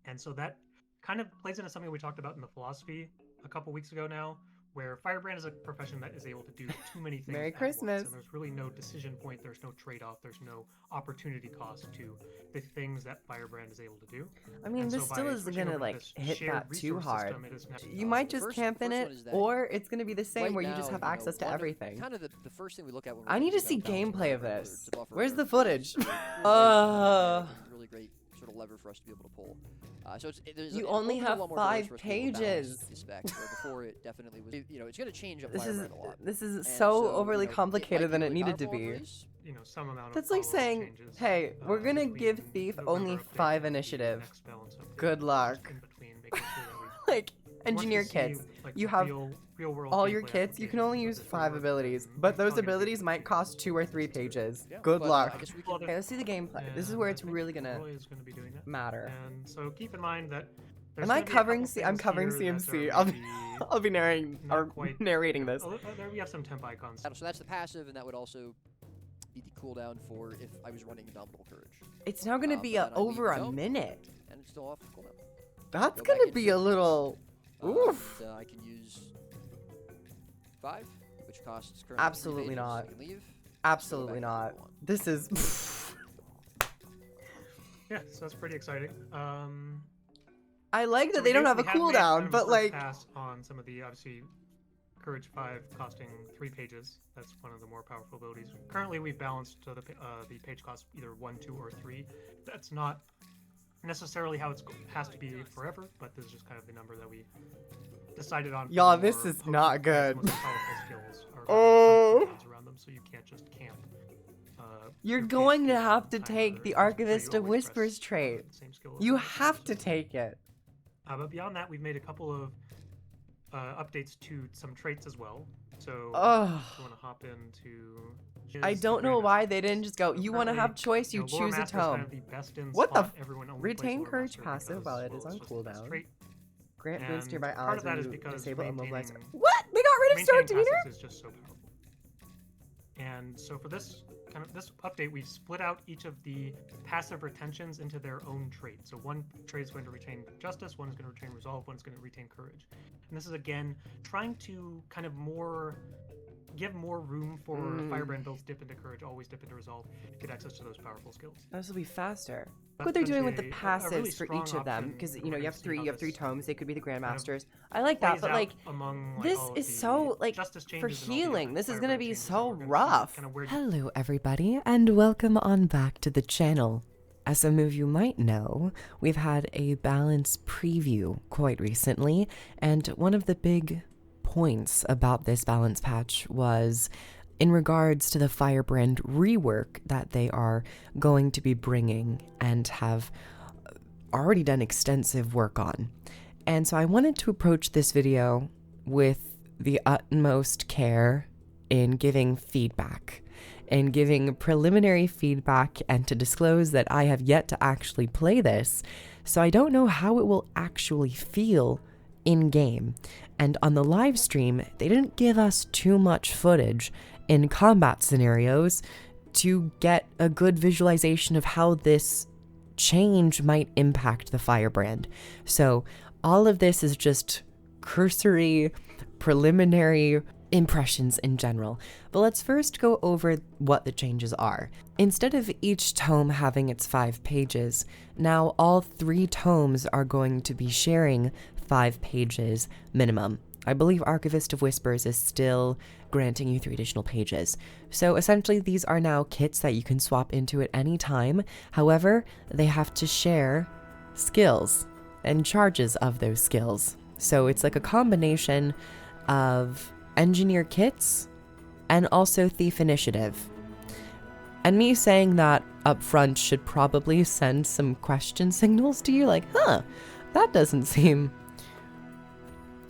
And so that kind of plays into something we talked about in the philosophy a couple weeks ago now, where Firebrand is a profession that is able to do too many things Merry at Christmas. once, and there's really no decision point, there's no trade-off, there's no opportunity cost to the things that Firebrand is able to do. I mean, And this so still by isn't switching gonna over to like this hit shared that too resource hard. system, it is now You might The just first camp in one it, is that or it's gonna be the same right where you now, just have access to everything. Kind of the first thing we look at when we're I need to thinking see about gameplay of balancing this. to buffer Where's the our footage? really great sort of lever for us to be able to pull. So there's You it only opens a have lot more doors 5 for us to be able to balance pages. the spec, where before it definitely was. It's going to change up This is Firebrand a lot. this is And so overly it might complicated be than it really needed to powerful on be. release. Some amount of That's like follow-up saying, changes, hey, we're gonna between give Thief November only update 5 and the initiative. next balance update, Good luck. in between, making sure that we Like, engineer once we kits. see, like, You the have real-world all your gameplay kits, you can applications only of use this 5 rework, abilities, then but it's those probably gonna abilities be might cost 2 or 3 pages. Yeah, Good but, luck. I guess we Well, can, Okay, let's see the gameplay. This is and where I it's think really gonna Roy is going to be doing that. matter. And so keep in mind that there's Am I gonna be a covering couple I'm things covering here that CMC. are I'll be maybe I'll be narrating not or quite, narrating this. There we have some temp icons. so that's the passive, and that would also be the cooldown for if I was running Indomitable Courage. It's now gonna be But then I leave over a zone, minute. and it's still off cooldown. That's Go back gonna be into a little. Oof. I can use 5, which costs currently 3 Absolutely pages. not. I can leave. Absolutely Go back not. to 1. This is. Yeah, so that's pretty exciting. I like So that they don't have a we made cooldown, kind of a but first like. pass on some of the obviously Courage 5 costing 3 pages. That's one of the more powerful abilities. Currently, we've balanced the page cost either 1, 2, or 3. That's not necessarily how it has to be forever, but this is just kind of the number that we decided on. Y'all, this is not good. Most powerful skills are Oh. some cooldowns around them, so you can't just camp. You're your page going to cooldown have to time take either, the so Archivist you of always press, Whispers trait. the same skill You over and over, have to so- take it. But beyond that, we've made a couple of updates to some traits as well. So Ugh. if you want to hop into. I is don't the know Grandmaster. why they didn't just go, So you want to currently, have choice, you Lore choose a Master's kind tome. of the best in What the spot. Everyone only plays Retain Lore Courage Master passive because, while it well, is on it's just the best cooldown. trait. Grant boost And nearby part allies of that when is you because disable a mobilizer. maintaining- What? They got rid of Storm Maintaining Demeanor? passives is just so powerful. And so for this update, we've split out each of the passive retentions into their own trait. So one trait is going to retain Justice, one is going to retain Resolve, one is going to retain Courage. And this is again trying to kind of give more room for Firebrand builds dip into Courage, always dip into Resolve, get access to those powerful skills. This will be faster. That's What they're doing with the potentially a really passives for strong each of them, option, because and you know we're you gonna have see how 3 this tomes. They could be the kind of Grandmasters. I like that, plays but out like among, like, this all of is the so like Justice for changes and all the healing. other This is gonna Firebrand be changes, so and we're gonna see rough. kind of where Hello everybody and welcome on back to the channel. As some of you might know, we've had a balance preview quite recently, and one of the big points about this balance patch was in regards to the Firebrand rework that they are going to be bringing and have already done extensive work on. And so I wanted to approach this video with the utmost care in giving feedback and giving preliminary feedback, and to disclose that I have yet to actually play this, so I don't know how it will actually feel in game. And on the live stream, they didn't give us too much footage in combat scenarios to get a good visualization of how this change might impact the Firebrand. So all of this is just cursory, preliminary impressions in general. But let's first go over what the changes are. Instead of each tome having its 5 pages, now all 3 tomes are going to be sharing 5 pages minimum. I believe Archivist of Whispers is still granting you 3 additional pages. So essentially these are now kits that you can swap into at any time. However, they have to share skills and charges of those skills. So it's like a combination of engineer kits and also thief initiative. And me saying that up front should probably send some question signals to you, like, huh, that doesn't seem...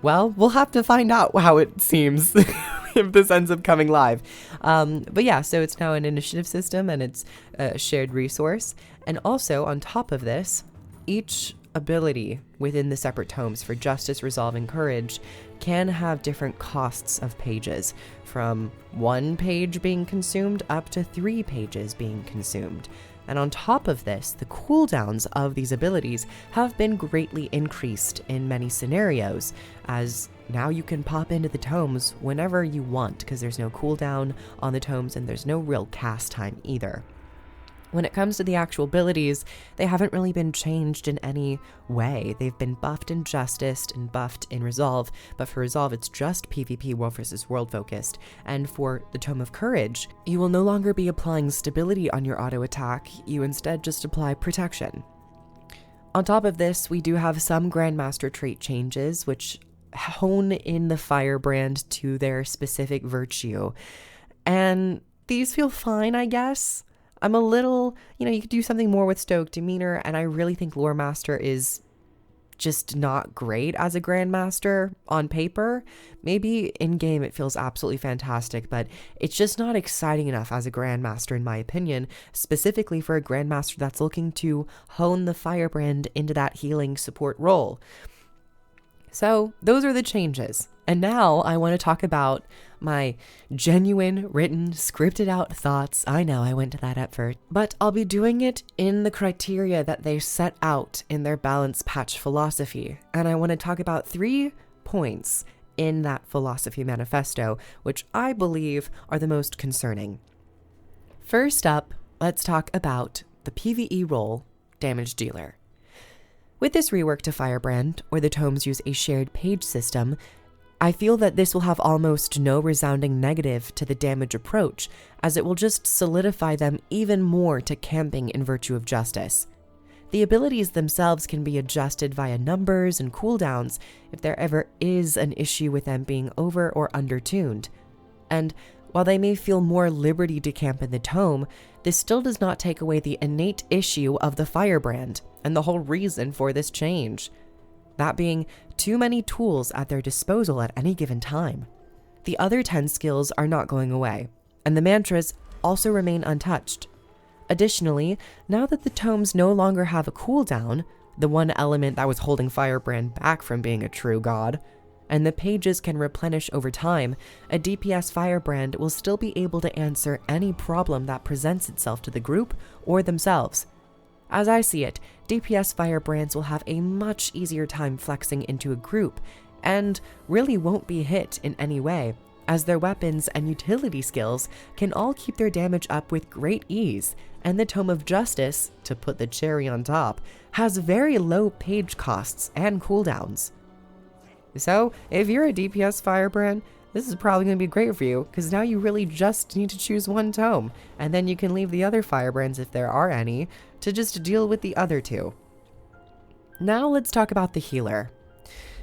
Well, we'll have to find out how it seems if this ends up coming live. But yeah, so it's now an initiative system and it's a shared resource. And also, on top of this, each ability within the separate tomes for Justice, Resolve, and Courage can have different costs of pages, from 1 page being consumed up to 3 pages being consumed. And on top of this, the cooldowns of these abilities have been greatly increased in many scenarios, as now you can pop into the tomes whenever you want because there's no cooldown on the tomes and there's no real cast time either. When it comes to the actual abilities, they haven't really been changed in any way. They've been buffed in Justice and buffed in Resolve, but for Resolve it's just PvP world versus world focused. And for the Tome of Courage, you will no longer be applying stability on your auto attack, you instead just apply protection. On top of this, we do have some Grandmaster trait changes, which hone in the Firebrand to their specific virtue. And these feel fine, I guess. I'm a little, you could do something more with Stoic Demeanor, and I really think Lore Master is just not great as a Grandmaster on paper. Maybe in-game it feels absolutely fantastic, but it's just not exciting enough as a Grandmaster in my opinion, specifically for a Grandmaster that's looking to hone the Firebrand into that healing support role. So those are the changes. And now I want to talk about my genuine, written, scripted out thoughts. I know I went to that effort, but I'll be doing it in the criteria that they set out in their balance patch philosophy. And I want to talk about 3 points in that philosophy manifesto, which I believe are the most concerning. First up, let's talk about the PvE role damage dealer. With this rework to Firebrand, where the tomes use a shared page system, I feel that this will have almost no resounding negative to the damage approach, as it will just solidify them even more to camping in virtue of Justice. The abilities themselves can be adjusted via numbers and cooldowns if there ever is an issue with them being over or under-tuned. And while they may feel more liberty to camp in the tome, this still does not take away the innate issue of the Firebrand, and the whole reason for this change. That being too many tools at their disposal at any given time. The other 10 skills are not going away, and the mantras also remain untouched. Additionally, now that the tomes no longer have a cooldown, the one element that was holding Firebrand back from being a true god, and the pages can replenish over time, a DPS Firebrand will still be able to answer any problem that presents itself to the group or themselves. As I see it, DPS Firebrands will have a much easier time flexing into a group, and really won't be hit in any way, as their weapons and utility skills can all keep their damage up with great ease, and the Tome of Justice, to put the cherry on top, has very low page costs and cooldowns. So, if you're a DPS Firebrand, this is probably going to be great for you, because now you really just need to choose one tome, and then you can leave the other Firebrands, if there are any, to just deal with the other 2. Now let's talk about the healer.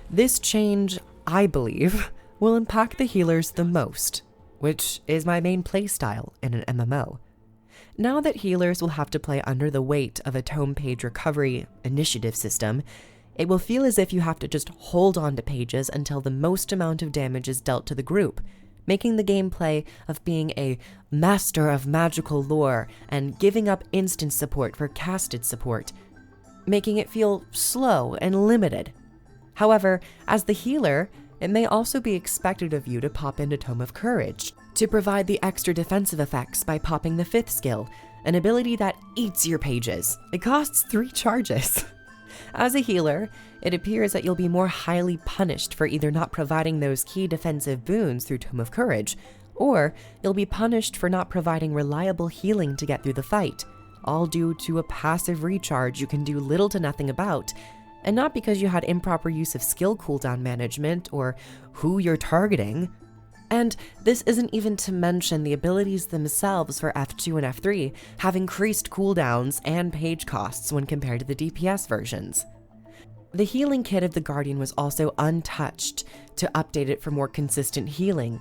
This change, I believe, will impact the healers the most, which is my main playstyle in an MMO. Now that healers will have to play under the weight of a tome page recovery initiative system, it will feel as if you have to just hold on to pages until the most amount of damage is dealt to the group, making the gameplay of being a master of magical lore and giving up instant support for casted support, making it feel slow and limited. However, as the healer, it may also be expected of you to pop into Tome of Courage, to provide the extra defensive effects by popping the 5th skill, an ability that eats your pages. It costs 3 charges. As a healer, it appears that you'll be more highly punished for either not providing those key defensive boons through Tome of Courage, or you'll be punished for not providing reliable healing to get through the fight, all due to a passive recharge you can do little to nothing about, and not because you had improper use of skill cooldown management or who you're targeting. And this isn't even to mention the abilities themselves for F2 and F3 have increased cooldowns and page costs when compared to the DPS versions. The healing kit of the Guardian was also untouched to update it for more consistent healing.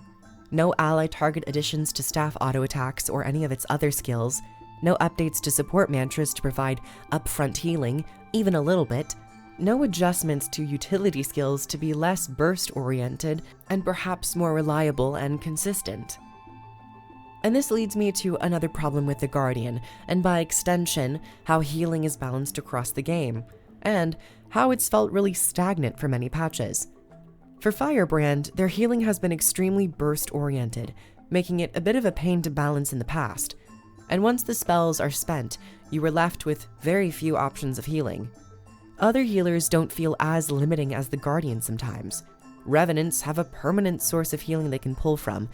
No ally target additions to staff auto attacks or any of its other skills. No updates to support mantras to provide upfront healing, even a little bit. No adjustments to utility skills to be less burst-oriented and perhaps more reliable and consistent. And this leads me to another problem with the Guardian, and by extension, how healing is balanced across the game, and how it's felt really stagnant for many patches. For Firebrand, their healing has been extremely burst-oriented, making it a bit of a pain to balance in the past. and once the spells are spent, you are left with very few options of healing. Other healers don't feel as limiting as the Guardian sometimes. Revenants have a permanent source of healing they can pull from.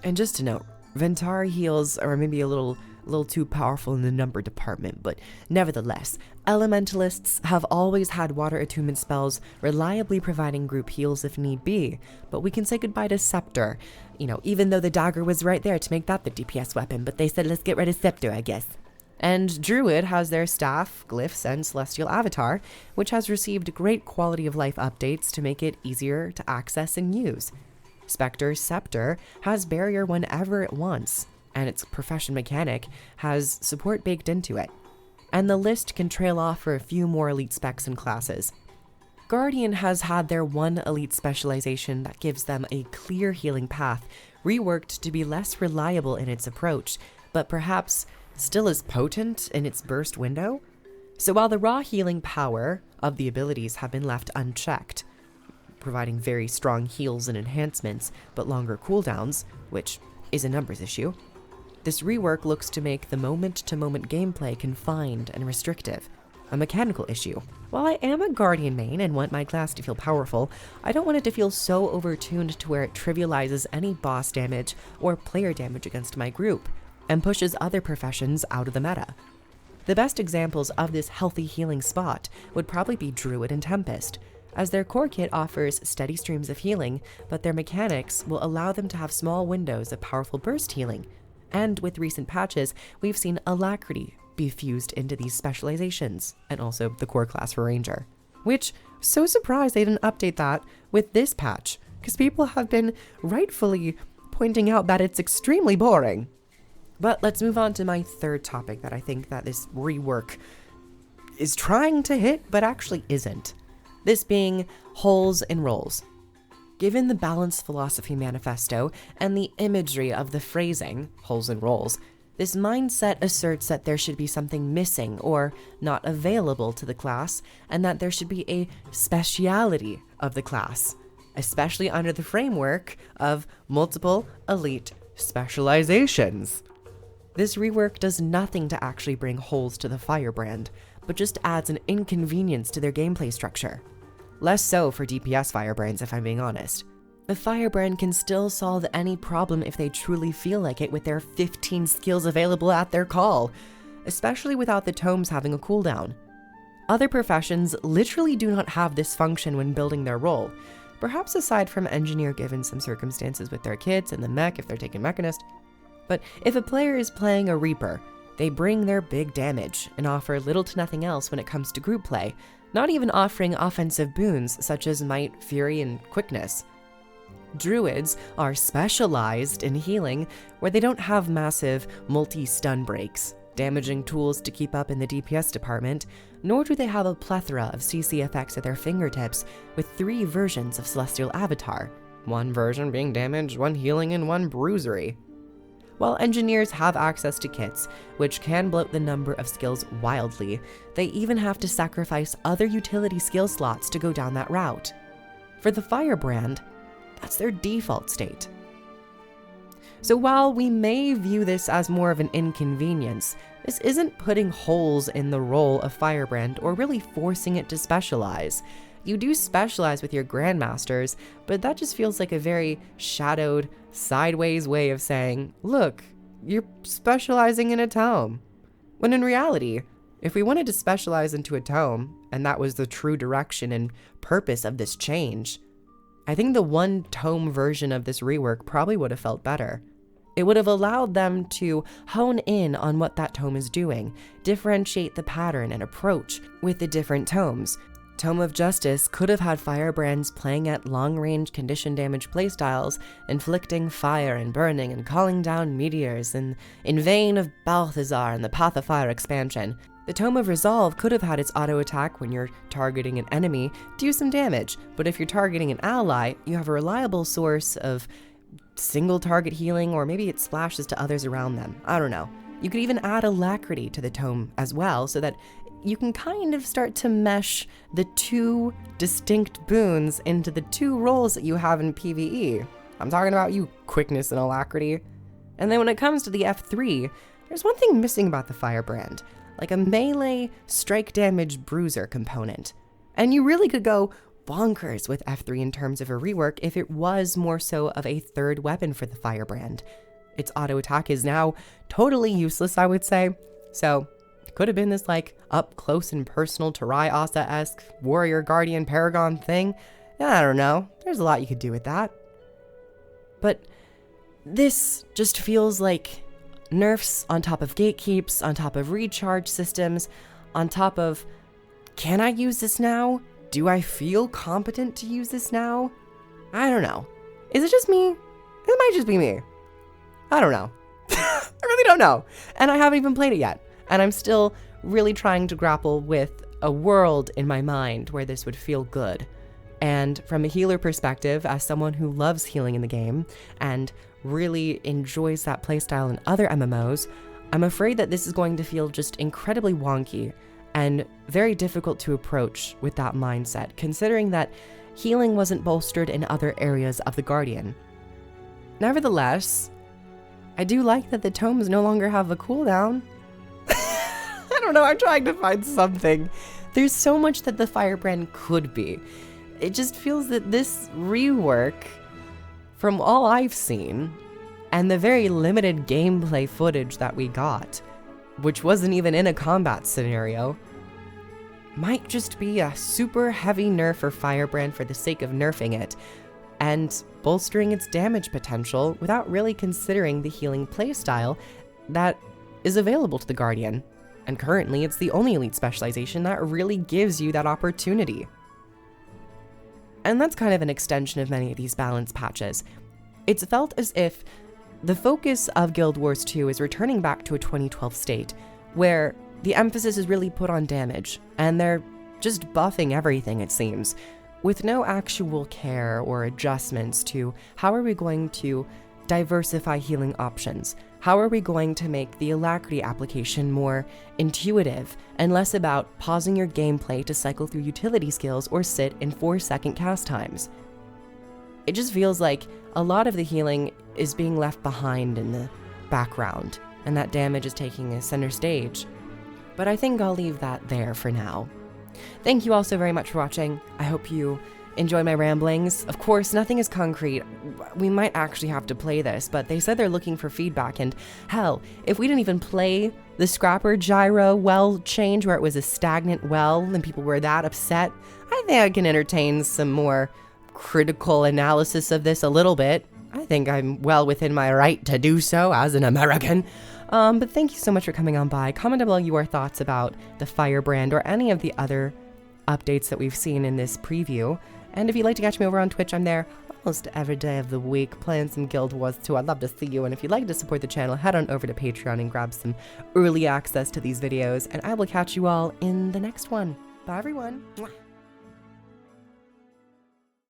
And just to note, Ventari heals are maybe a little too powerful in the number department, but nevertheless, Elementalists have always had water attunement spells, reliably providing group heals if need be, but we can say goodbye to Scepter. You know, even though the dagger was right there to make that the DPS weapon, but they said let's get rid of Scepter, I guess. And Druid has their staff, glyphs, and celestial avatar, which has received great quality of life updates to make it easier to access and use. Spectre's Scepter has barrier whenever it wants, and its profession mechanic has support baked into it. And the list can trail off for a few more elite specs and classes. Guardian has had their one elite specialization that gives them a clear healing path, reworked to be less reliable in its approach, but perhaps still as potent in its burst window. So while the raw healing power of the abilities have been left unchecked, providing very strong heals and enhancements, but longer cooldowns, which is a numbers issue, this rework looks to make the moment-to-moment gameplay confined and restrictive, a mechanical issue. While I am a Guardian main and want my class to feel powerful, I don't want it to feel so overtuned to where it trivializes any boss damage or player damage against my group, and pushes other professions out of the meta. The best examples of this healthy healing spot would probably be Druid and Tempest, as their core kit offers steady streams of healing, but their mechanics will allow them to have small windows of powerful burst healing. And with recent patches, we've seen Alacrity be fused into these specializations, and also the core class for Ranger. Which, so surprised they didn't update that with this patch, because people have been rightfully pointing out that it's extremely boring. But let's move on to my third topic that I think that this rework is trying to hit, but actually isn't. This being holes and rolls. Given the Balanced Philosophy Manifesto and the imagery of the phrasing, holes and rolls, this mindset asserts that there should be something missing or not available to the class, and that there should be a speciality of the class, especially under the framework of multiple elite specializations. This rework does nothing to actually bring holes to the Firebrand, but just adds an inconvenience to their gameplay structure. Less so for DPS Firebrands, if I'm being honest. The Firebrand can still solve any problem if they truly feel like it with their 15 skills available at their call, especially without the tomes having a cooldown. Other professions literally do not have this function when building their role, perhaps aside from Engineer given some circumstances with their kits and the mech if they're taking Mechanist. But if a player is playing a Reaper, they bring their big damage and offer little to nothing else when it comes to group play, not even offering offensive boons such as Might, Fury, and Quickness. Druids are specialized in healing, where they don't have massive multi-stun breaks, damaging tools to keep up in the DPS department, nor do they have a plethora of CC effects at their fingertips with 3 versions of Celestial Avatar, one version being damage, one healing, and one bruisery. While engineers have access to kits, which can bloat the number of skills wildly, they even have to sacrifice other utility skill slots to go down that route. For the Firebrand, that's their default state. So while we may view this as more of an inconvenience, this isn't putting holes in the role of Firebrand or really forcing it to specialize. You do specialize with your Grandmasters, but that just feels like a very shadowed, sideways way of saying, look, you're specializing in a tome. When in reality, if we wanted to specialize into a tome, and that was the true direction and purpose of this change, I think the one tome version of this rework probably would have felt better. It would have allowed them to hone in on what that tome is doing, differentiate the pattern and approach with the different tomes. Tome of Justice could have had Firebrands playing at long-range condition damage playstyles, inflicting fire and burning and calling down meteors in vein of Balthazar and the Path of Fire expansion. The Tome of Resolve could have had its auto-attack when you're targeting an enemy do some damage, but if you're targeting an ally, you have a reliable source of single target healing, or maybe it splashes to others around them. I don't know. You could even add Alacrity to the Tome as well, so that you can kind of start to mesh the 2 distinct boons into the 2 roles that you have in PvE. I'm talking about you, Quickness and Alacrity. And then when it comes to the F3, there's one thing missing about the Firebrand, like a melee strike damage bruiser component. And you really could go bonkers with F3 in terms of a rework if it was more so of a third weapon for the Firebrand. Its auto attack is now totally useless, I would say. So it could have been this like up close and personal Tarai Asa-esque warrior guardian paragon thing. I don't know. There's a lot you could do with that. But this just feels like nerfs on top of gatekeeps, on top of recharge systems, on top of, can I use this now? Do I feel competent to use this now? I don't know. Is it just me? It might just be me. I don't know. I really don't know. And I haven't even played it yet. And I'm still really trying to grapple with a world in my mind where this would feel good. And from a healer perspective, as someone who loves healing in the game and really enjoys that playstyle in other MMOs, I'm afraid that this is going to feel just incredibly wonky and very difficult to approach with that mindset, considering that healing wasn't bolstered in other areas of the Guardian. Nevertheless, I do like that the tomes no longer have a cooldown. I don't know, I'm trying to find something. There's so much that the Firebrand could be. It just feels that this rework, from all I've seen, and the very limited gameplay footage that we got, which wasn't even in a combat scenario, might just be a super heavy nerf for Firebrand for the sake of nerfing it, and bolstering its damage potential without really considering the healing playstyle that is available to the Guardian. And currently, it's the only elite specialization that really gives you that opportunity. And that's kind of an extension of many of these balance patches. It's felt as if the focus of Guild Wars 2 is returning back to a 2012 state, where the emphasis is really put on damage, and they're just buffing everything, it seems, with no actual care or adjustments to how are we going to diversify healing options. How are we going to make the Alacrity application more intuitive and less about pausing your gameplay to cycle through utility skills or sit in 4-second cast times? It just feels like a lot of the healing is being left behind in the background, and that damage is taking a center stage. But I think I'll leave that there for now. Thank you all so very much for watching. I hope you enjoy my ramblings. Of course, nothing is concrete. We might actually have to play this, but they said they're looking for feedback, and hell, if we didn't even play the Scrapper Gyro well change where it was a stagnant well and people were that upset, I think I can entertain some more critical analysis of this a little bit. I think I'm well within my right to do so as an American. But thank you so much for coming on by. Comment down below your thoughts about the Firebrand or any of the other updates that we've seen in this preview. And if you'd like to catch me over on Twitch, I'm there almost every day of the week playing some Guild Wars 2. I'd love to see you. And if you'd like to support the channel, head on over to Patreon and grab some early access to these videos. And I will catch you all in the next one. Bye, everyone. Mwah.